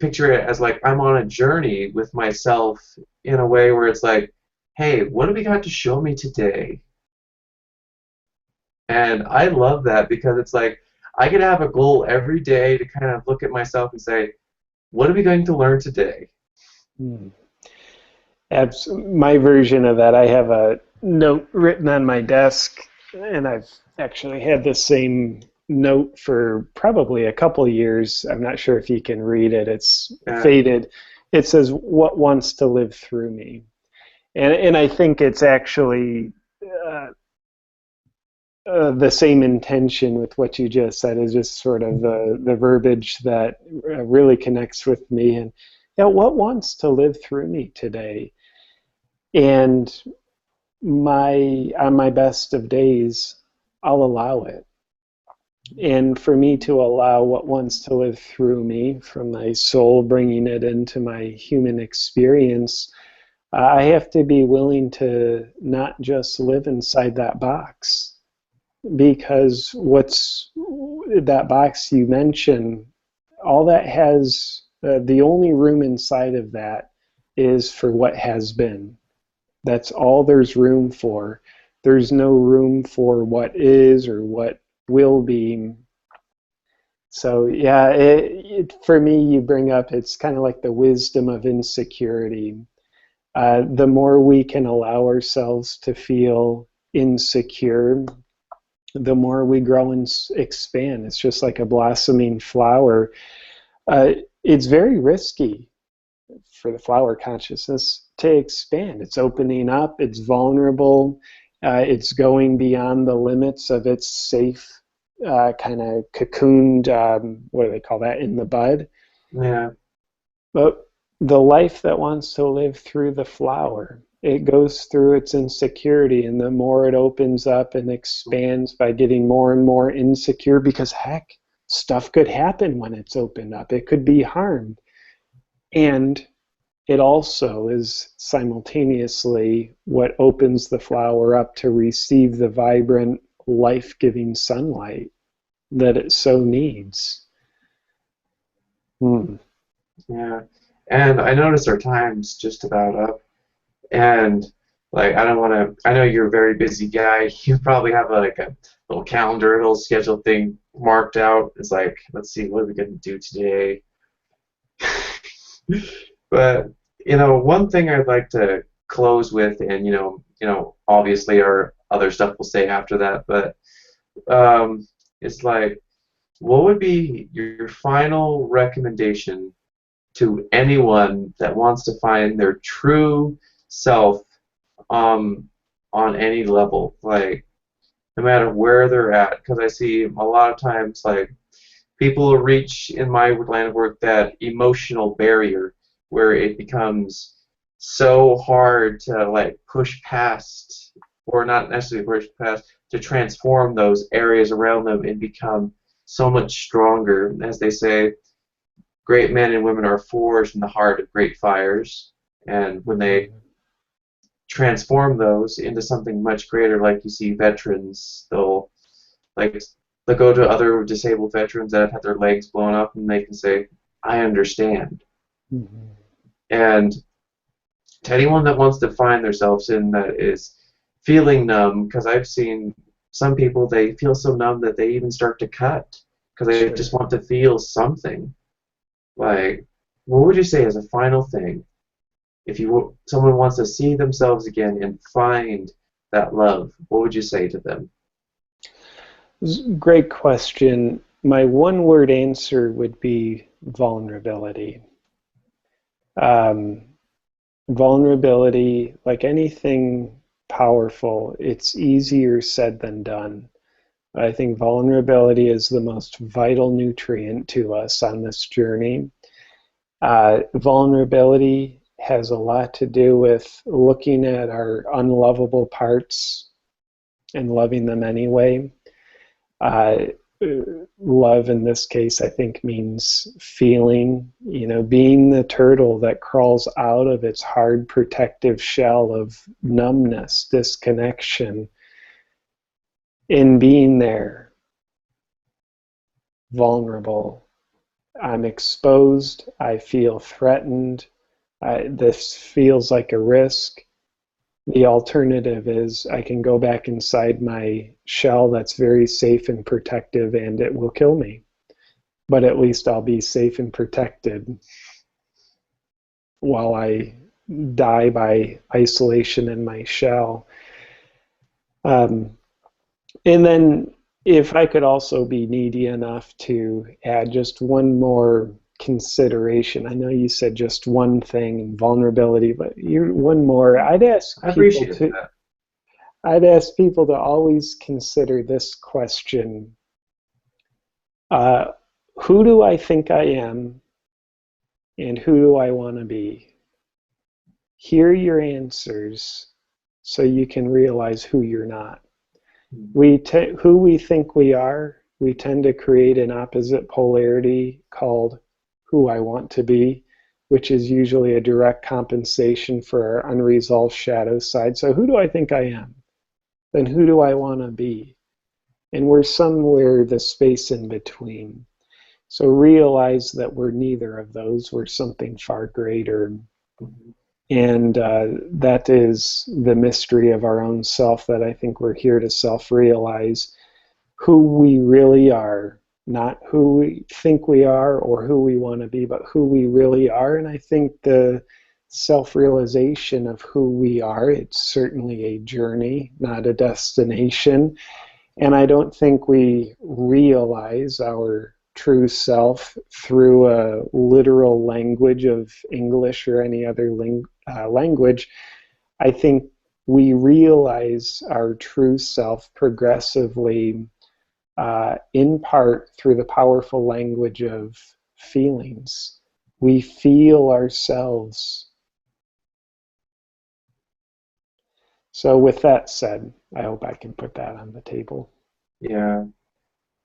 picture it as like I'm on a journey with myself in a way where it's like, hey, what do we got to show me today? And I love that because it's like I could have a goal every day to kind of look at myself and say, what are we going to learn today? Hmm. My version of that, I have a note written on my desk, and I've actually had the same note for probably a couple years. I'm not sure if you can read it. It's Yeah, faded. It says, "What wants to live through me?" And I think it's actually uh, the same intention with what you just said, is just sort of the verbiage that really connects with me. And yeah, what wants to live through me today? And on my best of days, I'll allow it. And for me to allow what wants to live through me, from my soul, bringing it into my human experience, I have to be willing to not just live inside that box. Because what's that box you mentioned, all that has, the only room inside of that is for what has been. That's all there's room for. There's no room for what is or what will be. So yeah, for me, you bring up, it's kind of like the wisdom of insecurity. The more we can allow ourselves to feel insecure, the more we grow and expand. It's just like a blossoming flower. Uh, it's very risky for the flower consciousness to expand. It's opening up, it's vulnerable, it's going beyond the limits of its safe kind of cocooned, what do they call that, in the bud. yeah, But the life that wants to live through the flower, it goes through its insecurity, and the more it opens up and expands by getting more and more insecure, because heck, stuff could happen when it's opened up. It could be harmed. And it also is simultaneously what opens the flower up to receive the vibrant, life-giving sunlight that it so needs. Hmm. yeah. And I notice our time's just about up. And like, I don't want to. I know you're a very busy guy. You probably have like a little calendar, little schedule thing marked out. It's like, let's see, what are we going to do today? But one thing I'd like to close with, and obviously our other stuff we'll say after that, but it's like, what would be your final recommendation to anyone that wants to find their true self um, on any level, like no matter where they're at? Because I see a lot of times, like, people reach in my line of work that emotional barrier where it becomes so hard to like push past, or not necessarily push past, to transform those areas around them and become so much stronger. As they say, great men and women are forged in the heart of great fires, and when they transform those into something much greater, like you see veterans, like they'll go to other disabled veterans that have had their legs blown up, and they can say, I understand. Mhm. And to anyone that wants to find themselves in that is feeling numb, because I've seen some people, they feel so numb that they even start to cut because they just Sure. want to feel something. Like, what would you say as a final thing, if someone wants to see themselves again and find that love, what would you say to them? Great question. My one word answer would be vulnerability. Um, Vulnerability, like anything powerful, it's easier said than done. I think vulnerability is the most vital nutrient to us on this journey. Vulnerability has a lot to do with looking at our unlovable parts and loving them anyway. Uh, Love in this case, I think, means feeling, being the turtle that crawls out of its hard protective shell of numbness, disconnection, in being there, vulnerable. I'm exposed. I feel threatened. This feels like a risk. The alternative is I can go back inside my shell that's very safe and protective and it will kill me. But at least I'll be safe and protected while I die by isolation in my shell. Um, and then if I could also be needy enough to add just one more consideration. I know you said just one thing, vulnerability, but one more. I appreciate that. I'd ask people to always consider this question: uh, Who do I think I am, and who do I want to be? Hear your answers, so you can realize who you're not. Who we think we are, we tend to create an opposite polarity called who I want to be, which is usually a direct compensation for our unresolved shadow side. So who do I think I am? Then who do I want to be? And we're somewhere the space in between. So realize that we're neither of those. We're something far greater. And that is the mystery of our own self that I think we're here to self-realize who we really are, not who we think we are or who we want to be, but who we really are. And I think the self-realization of who we are, it's certainly a journey, not a destination. And I don't think we realize our true self through a literal language of English or any other language. I think we realize our true self progressively, in part through the powerful language of feelings. We feel ourselves. So with that said, I hope I can put that on the table. Yeah,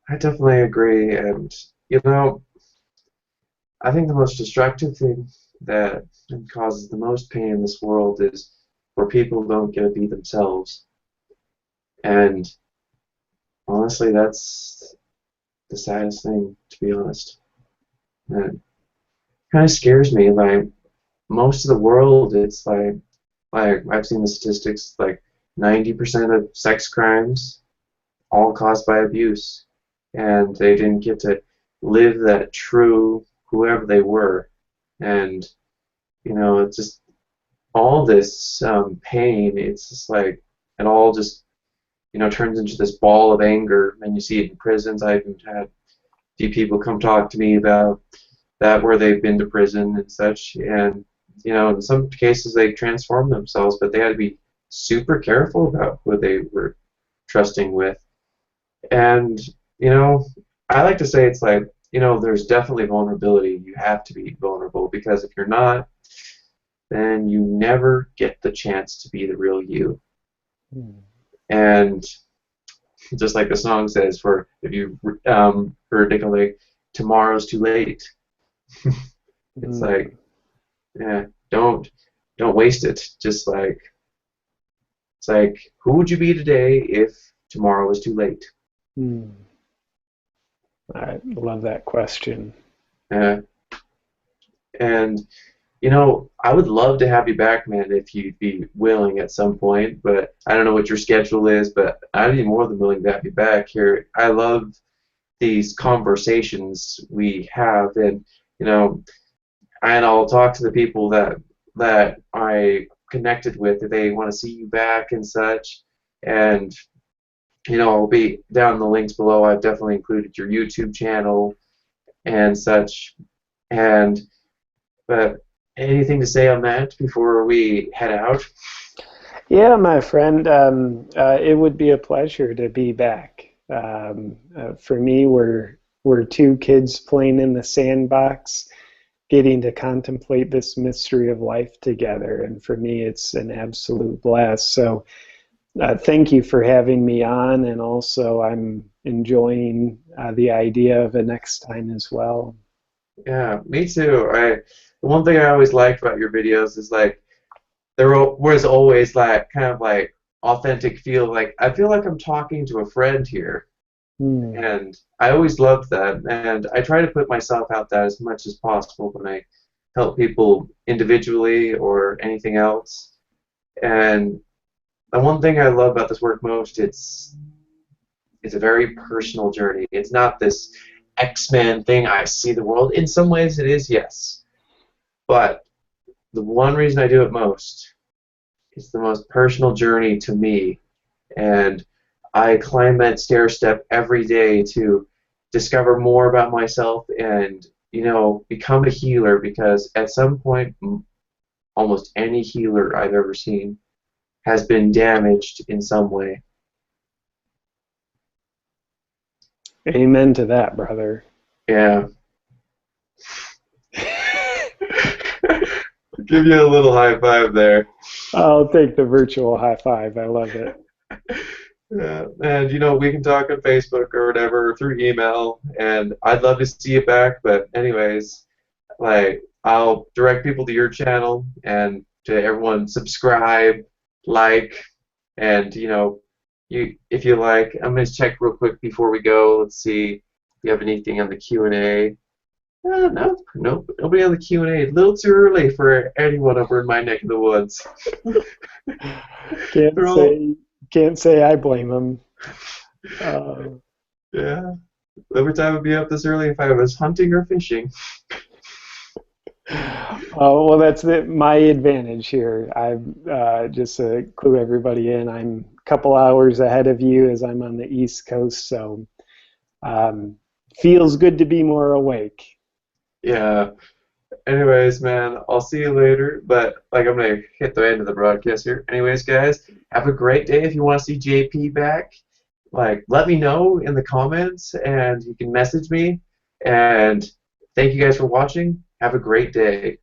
I definitely agree. And, you know, I think the most destructive thing that causes the most pain in this world is where people don't get to be themselves. And honestly, that's the saddest thing, to be honest. And it kind of scares me. Like, most of the world, it's like I've seen the statistics, like 90% of sex crimes all caused by abuse, and they didn't get to live that true whoever they were. And it's just all this pain. It's just like it all just turns into this ball of anger, and you see it in prisons. I've even had a few people come talk to me about that where they've been to prison and such, and in some cases they transformed themselves, but they had to be super careful about who they were trusting with. And, I like to say it's like, there's definitely vulnerability. You have to be vulnerable because if you're not, then you never get the chance to be the real you. And just like the song says, for if you heard Nickelback, tomorrow's too late. It's like, yeah, don't waste it. Just like it's like, who would you be today if tomorrow was too late? I love that question. And I would love to have you back, man, if you'd be willing at some point. But I don't know what your schedule is, but I'd be more than willing to have you back here. I love these conversations we have, and and I'll talk to the people that I connected with if they want to see you back and such. And I'll be down in the links below. I've definitely included your YouTube channel and such. But anything to say on that before we head out? Yeah, my friend, it would be a pleasure to be back. For me, we're two kids playing in the sandbox, getting to contemplate this mystery of life together. And for me, it's an absolute blast. So thank you for having me on. And also, I'm enjoying the idea of a next time as well. Yeah, me too. The one thing I always liked about your videos is like there was always like kind of like authentic feel. Like I feel like I'm talking to a friend here. And I always loved that, and I try to put myself out there as much as possible when I help people individually or anything else. And the one thing I love about this work most, it's a very personal journey. It's not this X-Men thing. I see the world. In some ways, it is, yes. But the one reason I do it most, it's the most personal journey to me, and I climb that stair step every day to discover more about myself and become a healer, because at some point almost any healer I've ever seen has been damaged in some way. Amen to that, brother. Yeah. Give you a little high five there. I'll take the virtual high five. I love it. Yeah, and we can talk on Facebook or whatever through email, and I'd love to see you back. But anyways, like, I'll direct people to your channel, and to everyone subscribe, like, and if you like, I'm gonna check real quick before we go. Let's see if you have anything on the Q&A. No, nobody on the Q&A. A little too early for anyone over in my neck of the woods. Can't say I blame them. Yeah, every time I'd be up this early if I was hunting or fishing. Well, that's my advantage here. Just to clue everybody in, I'm a couple hours ahead of you as I'm on the East Coast, so feels good to be more awake. Yeah. Anyways, man, I'll see you later. But I'm gonna hit the end of the broadcast here. Anyways, guys, have a great day. If you want to see JP back, let me know in the comments, and you can message me. And thank you guys for watching. Have a great day.